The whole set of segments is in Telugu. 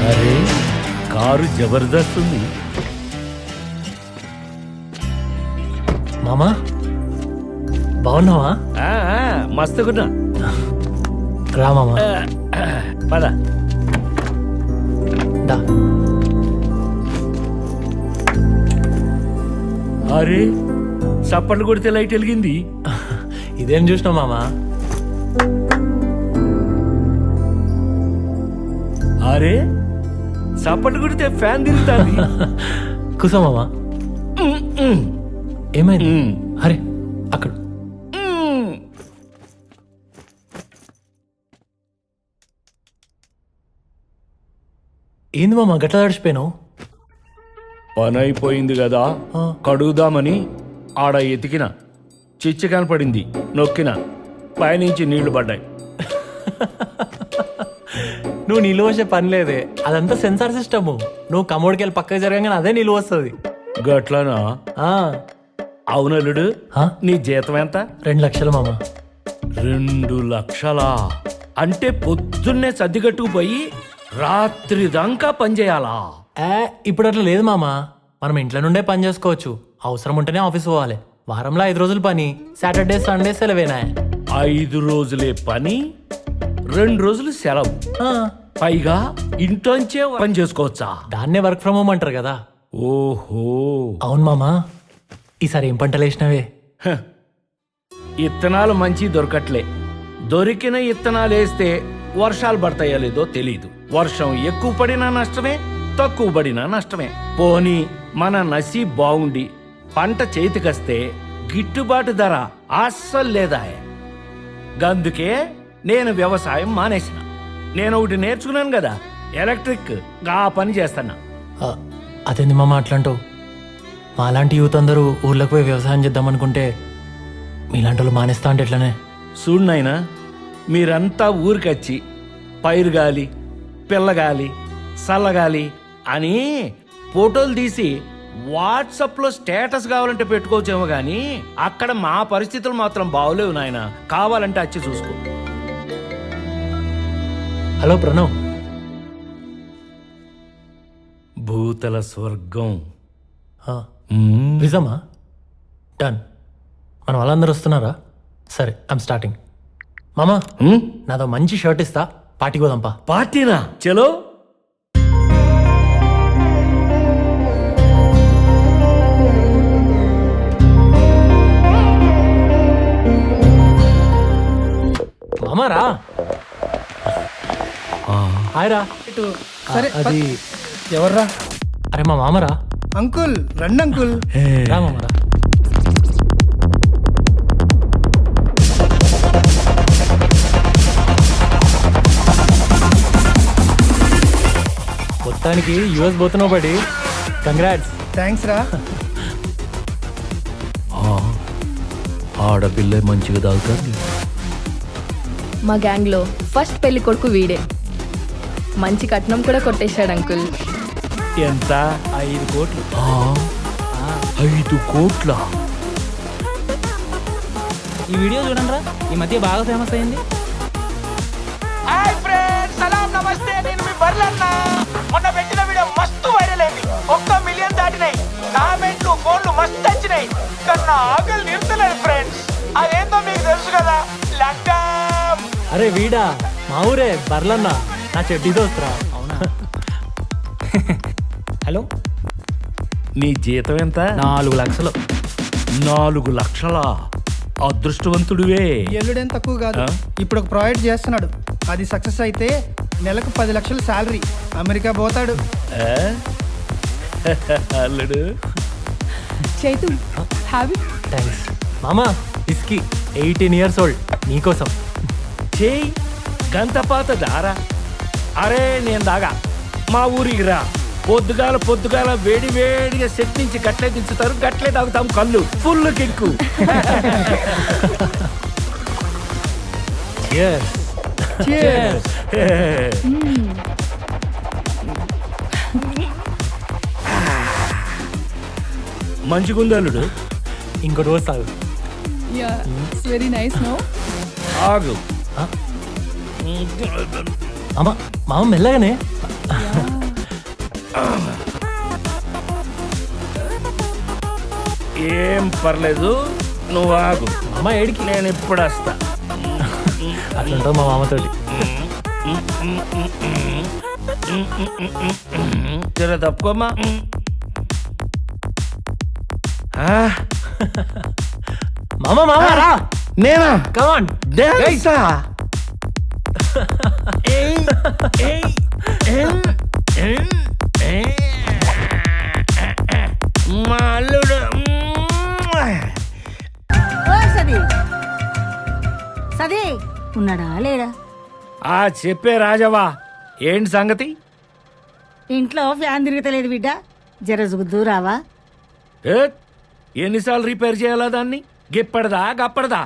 అరే కారు జబర్దస్త్ ఉంది. మామా బాగున్నావా? మస్తుగున్నా. రా మామా పద. దా. అరే చప్పట్లు కొడితే లైట్ వెలిగింది. ఇదేం చూసినావు మామా? అరే చప్పట్లు కొడితే ఫ్యాన్ తిరుగుతుంది. కూసో మామా. ఏమైంది? అరే అక్కడ ఏంది మామా గట్ల తడిచిపోయినావు? పని అయిపోయింది కదా కడుగుదామని ఆడ ఎతికిన చిచ్చి కనపడింది, నొక్కిన, పైనుంచి నీళ్లు పడ్డాయి. నువ్వు నిలువ వచ్చే పని లేదే, అదంతా సెన్సార్ సిస్టము. నువ్వు కమోడికి వెళ్ళి పక్కకి జరగగానే అదే నిలువ వస్తుంది. గట్లనా? అవునల్లుడు, నీ జీతం ఎంత? 2 లక్షలు మామా. 2 లక్షలా? అంటే పొద్దున్నే సర్దిగట్టుకుపోయి రాత్రి దాకా పనిచేయాలా? ఇప్పుడు అట్లా లేదు మామా, మనం ఇంట్లో నుండే పని చేసుకోవచ్చు. అవసరం ఉంటేనే ఆఫీస్ పోవాలి. వారంలో 5 రోజులు పని, సాటర్డే సండే సెలవేనా. 5 రోజులే పని, 2 రోజులు సెలవు, పైగా ఇంట్లోంచే పని చేసుకోవచ్చా? దాన్నే వర్క్ ఫ్రమ్ హోమ్ అంటారు కదా. ఓహో అవును మామా. ఈసారి ఏం పంటలు వేసినవే? ఇత్తనాలు మంచి దొరకట్లే. దొరికిన ఇత్తనాలు వేస్తే వర్షాలు పడతాయో లేదో తెలీదు. వర్షం ఎక్కువ పడినా నష్టమే, తక్కువ పడినా నష్టమే. పోనీ మన నసీబ్ బాగుండి పంట చేతికొస్తే గిట్టుబాటు ధర అస్సలు లేదా. గందుకే నేను వ్యవసాయం మానేసిన. నేను ఒకటి నేర్చుకున్నాను కదా, ఎలక్ట్రిక్, ఆ పని చేస్తాను. అదేంది మామ అట్లాంటావు? మాలాంటి యూత్ అందరూ ఊర్లకు పోయి వ్యవసాయం చేద్దాం అనుకుంటే మీలాంటి వాళ్ళు మానేస్తా అంటే ఎట్లనే? చూడు నాయనా, మీరంతా ఊరికొచ్చి పైరుగాలి, పిల్లగాలి, చల్లగాలి అని ఫోటోలు తీసి వాట్సాప్లో స్టేటస్ కావాలంటే పెట్టుకోవచ్చేమో కానీ అక్కడ మా పరిస్థితులు మాత్రం బాగోలేవు నాయన. కావాలంటే వచ్చి చూసుకో. హలో ప్రణవ్. భూతల స్వర్గం. నిజమా? డన్. మన వాళ్ళందరూ వస్తున్నారా? సరే, ఐమ్ స్టార్టింగ్. మామా, నాదో మంచి షర్ట్ ఇస్తా, పార్టీకి పోదాంపా. పార్టీనా? చలో. మామా రా. హాయ్ రా. సరే అది ఎవర్రా? అరే మా మామరా. అంకుల్ రండి అంకుల్. రా మామరా. మొత్తానికి యుఎస్ పోతున్నావు బడి. కంగ్రాట్స్. థ్యాంక్స్ రా. ఆడపిల్ల మంచిగా తాగుతుంది. మా గ్యాంగ్లో ఫస్ట్ పెళ్లి కొడుకు వీడే. మంచి కట్నం కూడా కొట్టేశాడు అంకుల్. ఎంత? 5 కోట్లు. 5 కోట్ల? ఈ వీడియో చూడండి రా, ఈ మధ్య బాగా ఫేమస్ అయింది. హాయ్ ఫ్రెండ్స్, సలాం నమస్తే. నేను మీ బర్లన్న. మొన్న పెట్టిన వీడియో మస్తు వైరల్ అయింది. 1 మిలియన్ దాటినాయి. కామెంట్లు, ఫోన్లు మస్తు వచ్చినాయి. కన్నా ఆకలి నిరుతలేదు ఫ్రెండ్స్. అదేందో మీకు తెలుసు కదా, లగ్గం. అరే వీడా, మా ఊరే బర్లన్న, నా చెడ్డీ దోస్తురా. అవునా? హలో, నీ జీతం ఎంత? 4 లక్షలు. 4 లక్షలా? అదృష్టవంతుడివే. ఎల్లుడేం తక్కువ కాదు. ఇప్పుడు ఒక ప్రాజెక్ట్ చేస్తున్నాడు. అది సక్సెస్ అయితే నెలకు 10 లక్షలు శాలరీ. అమెరికా పోతాడు. అల్లుడు. Chaitu, have it. థ్యాంక్స్ మామా. విస్కీ 18 years old నీకోసం. చేయి గంతపాత దారా. అరే నేను దాగా, మా ఊరికి రా. పొద్దుగాల వేడి వేడిగా సెట్ నుంచి గట్లే దించుతారు, గట్లే తాగుతాం కళ్ళు. Full kick. మంచిగుంది అల్లుడు. ఇంకోటి వస్తాగు. Yeah, it's very nice no. ఆగు. మామ మెల్లగానే. యా ఏం పర్లేదు, నువ్వు ఆగు. మామ ఏడికి నేను ఇప్పుడు వస్తా. అట్లుంటావు మా మామతోటి. జర తప్పుకోమ్మా. మామ మామ రా. నేనా? కమాన్ డాన్సా? మా అల్లుడు. ఓ సది సది ఉన్నాడా లేడా? ఆ చెప్పే రాజవా, ఏంటి సంగతి? ఇంట్లో ఫ్యాన్ తిరుగుతలేదు బిడ్డ, జర చూద్దు రావా? ఏ, ఎన్నిసార్లు రిపేర్ చేయాలా దాన్ని? గిప్పడదా గప్పడదా?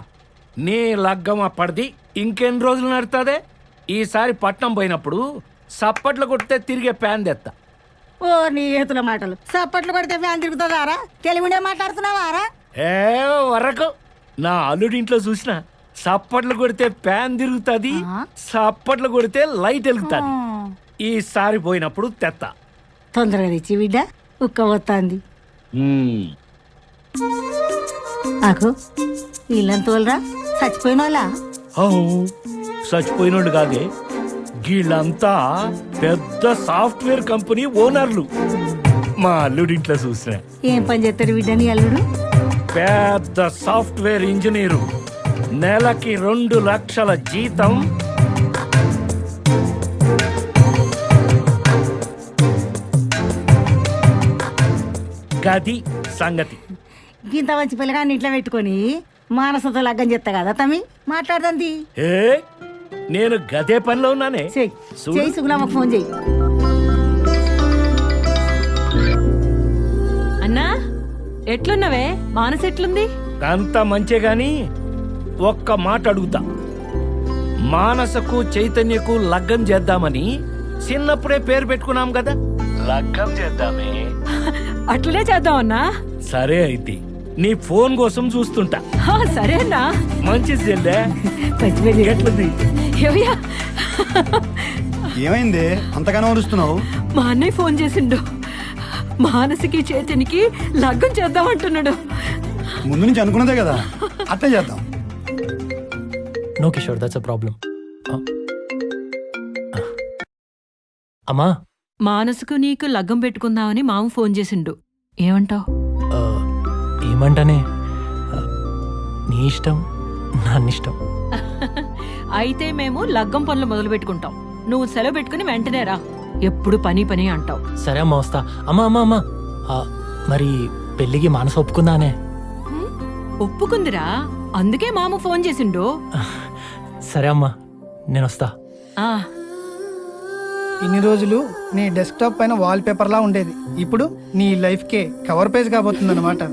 నీ లగ్గం అప్పటిది ఇంకెన్ని రోజులు నడుతుందే? ఈసారి పట్నం పోయినప్పుడు సప్పట్లు కొడితే తిరిగే ప్యాన్ తెత్తా. ఓ నీ ఏతుల మాటలు, సప్పట్లు కొడితే ఫ్యాన్ తిరుగుతుందారా? తెలుగునే మాట్లాడుతున్నావారా? ఏ వరకు నా అల్లుడింట్లో చూసిన సప్పట్లు కొడితే ప్యాన్ తిరుగుతుంది, సప్పట్లు కొడితే లైట్ వెలుగుతుంది. ఈసారి పోయినప్పుడు తెత్తా. తొందరగా తెచ్చి బిడ్డ, ఉక్క వస్తుంది. ఆకు వీళ్ళంత వాళ్ళరా? చచ్చిపోయిన వాళ్ళ? చచ్చిపోయినోళ్ళు కాదే, వీళ్ళంతా పెద్ద సాఫ్ట్వేర్ కంపెనీ ఓనర్లు. మా అల్లుడింట్లో చూసిన ఏం పని చేస్తాడు బిడ్డ నీ అల్లుడు? పెద్ద సాఫ్ట్వేర్ ఇంజనీరు, నెలకి 2 లక్షల జీతం. గది సంగతి. ఇంత మంచి పిల్లగాన్ని ఇంట్లో పెట్టుకొని మానసంతో లగ్గం చేస్తా కదా తమ్మి మాట్లాడదండి. ఏ, నేను గదే పనిలో ఉన్నానే. చెయ్యి సుగుణమ్మకు ఫోన్ చెయ్యి. అన్నా ఎట్లున్నవే? మానస ఎట్లుంది? అంత మంచే గాని ఒక్క మాట అడుగుతా. మానసకు చైతన్యకు లగ్గం చేద్దామని చిన్నప్పుడే పేరు పెట్టుకున్నాం కదా, లగ్గం చేద్దామే. అట్లనే చేద్దాం అన్నా. సరే అయితే నీ ఫోన్ కోసం చూస్తుంటా. సరే అన్నా. మంచిది చెల్లె. ఎట్లుంది? ఏవయ్యా, ఏమైంది అంతగానో అరుస్తున్నావు? మా అన్నయ్య ఫోన్ చేసిండు. మానసికి చేతనికి లగ్గం చేద్దాం అంటున్నాడు. ముందు నుంచి అనుకున్నదే కదా, అట్లే చేద్దాం. No Kishore, that's a problem. అమ్మా, మానసుకు నీకు లగ్గం పెట్టుకుందామని మామ ఫోన్ చేసిండు. ఏమంటావ్? ఏమంటానే, నీ ఇష్టం, నన్నిష్టం. అయితే మేము లగ్గం పనులు మొదలు పెట్టుకుంటాం. నువ్వు సెలవు పెట్టుకుని వెంటనే రా. ఎప్పుడు పని పని అంటావు. సరే అమ్మా, వస్తా. అమ్మా అమ్మా అమ్మా, మరి పెళ్ళికి మానస ఒప్పుకుందానే? ఒప్పుకుందిరా, అందుకే మామ ఫోన్ చేసిండు. సరే అమ్మా, నేను వస్తా. ఆ ఇన్ని రోజులు నీ డెస్క్టాప్ పైన వాల్ పేపర్ లా ఉండేది, ఇప్పుడు నీ లైఫ్ కే కవర్ పేజ్ కాబోతుంది అనమాట.